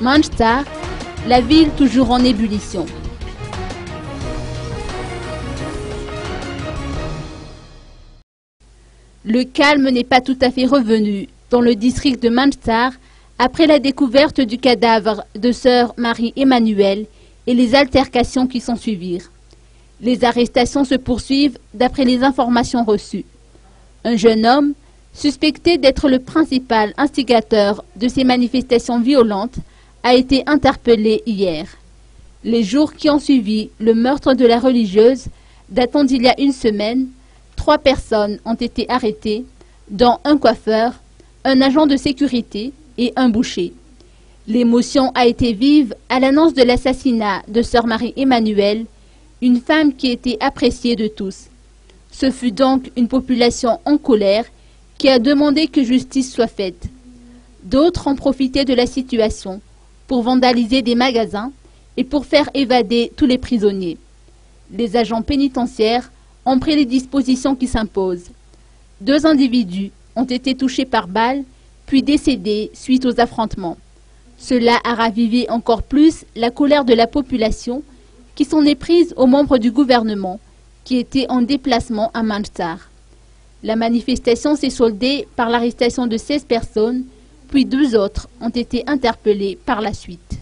Manchester, la ville toujours en ébullition. Le calme n'est pas tout à fait revenu dans le district de Manchester après la découverte du cadavre de sœur Marie-Emmanuelle et les altercations qui s'en suivirent. Les arrestations se poursuivent d'après les informations reçues. Un jeune homme, suspecté d'être le principal instigateur de ces manifestations violentes, a été interpellé hier. Les jours qui ont suivi le meurtre de la religieuse, datant d'il y a une semaine, 3 personnes ont été arrêtées, dont un coiffeur, un agent de sécurité et un boucher. L'émotion a été vive à l'annonce de l'assassinat de sœur Marie-Emmanuelle, une femme qui était appréciée de tous. Ce fut donc une population en colère qui a demandé que justice soit faite. D'autres ont profité de la situation pour vandaliser des magasins et pour faire évader tous les prisonniers. Les agents pénitentiaires ont pris les dispositions qui s'imposent. 2 individus ont été touchés par balle, puis décédés suite aux affrontements. Cela a ravivé encore plus la colère de la population qui s'en est prise aux membres du gouvernement qui étaient en déplacement à Manchester. La manifestation s'est soldée par l'arrestation de 16 personnes, puis 2 autres ont été interpellés par la suite.